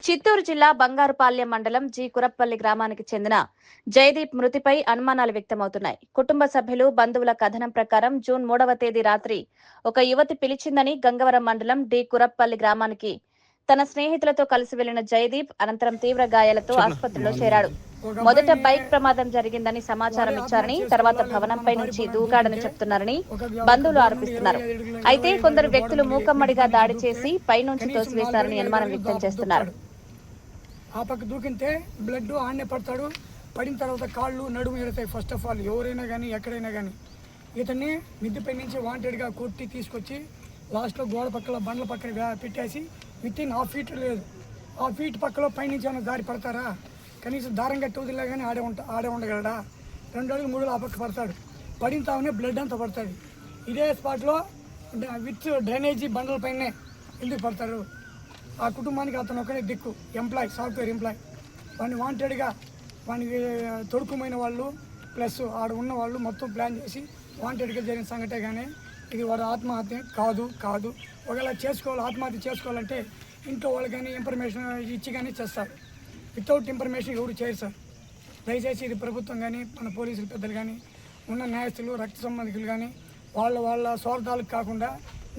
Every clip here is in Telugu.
చిత్తూరు జిల్లా బంగారుపాలెం మండలం జి కురప్పల్లి గ్రామానికి చెందిన జయదీప్ మృతిపై అనుమానాలు వ్యక్తమవుతున్నాయి. కుటుంబ సభ్యులు, బంధువుల కథనం ప్రకారం జూన్ 3వ తేదీ రాత్రి ఒక యువతి పిలిచిందని గంగవరం మండలం డి కురప్పల్లి గ్రామానికి తన స్నేహితులతో కలిసి వెళ్లిన జయదీప్ అనంతరం తీవ్ర గాయాలతో ఆసుపత్రిలో చేరాడు. మొదట బైక్ ప్రమాదం జరిగిందని సమాచారం ఇచ్చారని, తర్వాత భవనంపై నుంచి దూకాడని చెప్తున్నారని బంధువులు ఆరోపిస్తున్నారు. అయితే కొందరు వ్యక్తులు మూకమ్మడిగా దాడి చేసి పైనుంచి తోసివేశారని అనుమానం వ్యక్తం చేస్తున్నారు. ఆ పక్క దూకితే బ్లడ్ ఆడనే పడతాడు. పడిన తర్వాత కాళ్ళు నడుము ఎడతాయి. ఫస్ట్ ఆఫ్ ఆల్ ఎవరైనా కానీ ఎక్కడైనా కానీ ఇతన్ని మిద్దెపై నుంచి వాంటెడ్గా కొట్టి తీసుకొచ్చి లాస్ట్లో గోడ పక్కల బండ్ల పక్కన పెట్టేసి వితిన్ హాఫ్ ఫీట్ లేదు, హాఫ్ ఫీట్ పక్కలో పైనుంచి ఏమైనా దారి పడతారా? కనీసం దారం కట్టి వదిలే కానీ ఆడే ఉండగలడా? 2 అడుగులు 3 అడుగులు ఆ పక్క పడతాడు. పడిన తావనే బ్లడ్ అంతా పడతాడు. ఇదే స్పాట్లో విత్ డ్రైనేజీ బండ్ల పైనే ఎందుకు పడతారు? ఆ కుటుంబానికి అతను ఒకనే దిక్కు, ఎంప్లాయ్, సాఫ్ట్వేర్ ఎంప్లాయ్. వాడిని వాంటెడ్గా వానికి తొడుకుమైన వాళ్ళు ప్లస్ ఆడ ఉన్న వాళ్ళు మొత్తం ప్లాన్ చేసి వాంటెడ్గా జరిగిన సంగతే. కానీ ఇది వాడు ఆత్మహత్య కాదు. ఒకవేళ ఆత్మహత్య చేసుకోవాలంటే ఇంట్లో వాళ్ళు కానీ ఇన్ఫర్మేషన్ ఇచ్చి కానీ చేస్తారు. వితౌట్ ఇన్ఫర్మేషన్ ఎవరు చేయరు సార్. దయచేసి ఇది ప్రభుత్వం కానీ మన పోలీసులు పెద్దలు కానీ ఉన్న న్యాయస్తులు, రక్త సంబంధికులు కానీ వాళ్ళ స్వార్థాలకు కాకుండా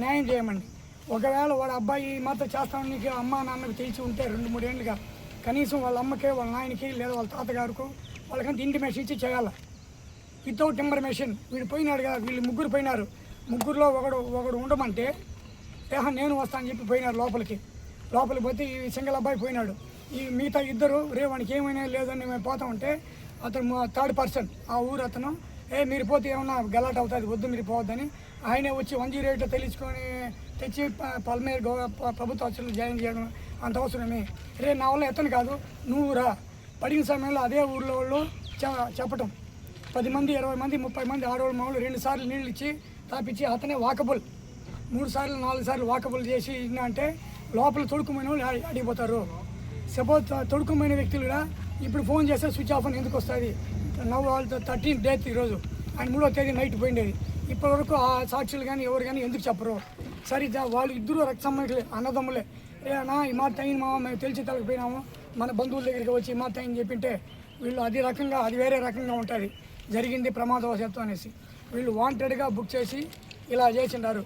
న్యాయం చేయమండి. ఒకవేళ వాడు అబ్బాయి మాత్రం చేస్తామని నీకు అమ్మ నాన్నకు తెలిసి ఉంటే 2-3 ఏళ్ళుగా కనీసం వాళ్ళ అమ్మకే, వాళ్ళ నాయనకి లేదా వాళ్ళ తాతగారికి వాళ్ళకంటే ఇంటిమేషన్ ఇచ్చి చేయాలి. వితౌట్ ఇన్ఫర్మేషన్ వీడు పోయినాడు కదా, వీళ్ళు 3 పోయినారు. 3లో ఒకడు ఉండమంటే నేను వస్తాను చెప్పి పోయినారు లోపలికి పోతే ఈ సింగల్ అబ్బాయి పోయినాడు. ఈ మిగతా 2 వానికి ఏమైనా లేదని మేము పోతామంటే అతను 3rd పర్సన్ ఆ ఊరు అతను మీరు పోతే ఏమన్నా గలాట్ అవుతుంది, వద్దు మీరు పోవద్దని ఆయనే వచ్చి 108 తెచ్చి పల్మేరు ప్రభుత్వ హాస్పిటల్ జాయిన్ చేయడం అంత అవసరమే. నా వల్ల ఎత్తను కాదు, నువ్వు రా. పడిన సమయంలో అదే ఊళ్ళో వాళ్ళు చెప్పటం 10 మంది 20 మంది 30 మంది ఆడవాళ్ళు మామూలు 2 సార్లు నీళ్ళు ఇచ్చి తాపించి అతనే వాకబుల్ 3 సార్లు 4 సార్లు వాకబుల్ చేసి అంటే లోపల తొడుకుమైన వాళ్ళు అడిగిపోతారు. సపోజ్ తొడుకుమైన వ్యక్తులు కూడా ఇప్పుడు ఫోన్ చేస్తే స్విచ్ ఆఫ్ అని ఎందుకు వస్తుంది? 13th డేట్ ఈరోజు, ఆయన 3వ తేదీ నైట్ పోయిండేది. ఇప్పటివరకు ఆ సాక్షులు కానీ ఎవరు కానీ ఎందుకు చెప్పరు? సరే వాళ్ళు 2 రక్త సంబంధికులే, అన్నదమ్ములే. ఈ మాట అయిన మామ మేము తెలిసి తలకపోయినాము, మన బంధువుల దగ్గరికి వచ్చి మాట అయింది చెప్పింటే వీళ్ళు అది వేరే రకంగా ఉంటుంది. జరిగింది ప్రమాదవశాత్తు అనేసి వీళ్ళు వాంటెడ్గా బుక్ చేసి ఇలా చేసిండారు.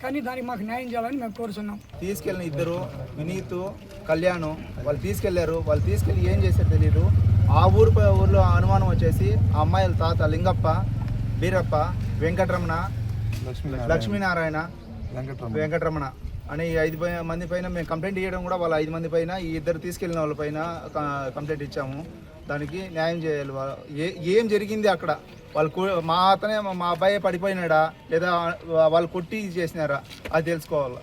కానీ దానికి మాకు న్యాయం చేయాలని మేము కోరుతున్నాం. తీసుకెళ్ళిన 2 వినీత్, కళ్యాణ్ వాళ్ళు తీసుకెళ్లారు. వాళ్ళు తీసుకెళ్ళి ఏం చేశారో తెలియదు. ఆ ఊర్లో అనుమానం వచ్చేసి ఆ అమ్మాయిల తాత లింగప్ప, బీరప్ప, వెంకటరమణ, లక్ష్మీనారాయణ, వెంకటరమణ అని 5 మంది పైన మేము కంప్లైంట్ ఇవ్వడం కూడా వాళ్ళ 5 మంది పైన ఈ 2 తీసుకెళ్ళిన వాళ్ళ పైన కంప్లైంట్ ఇచ్చాము. దానికి న్యాయం చేయాలి. ఏం జరిగింది అక్కడ? మా అబ్బాయి పడిపోయినాడా లేదా వాళ్ళు కొట్టి చేసినారా అది తెలుసుకోవాలి.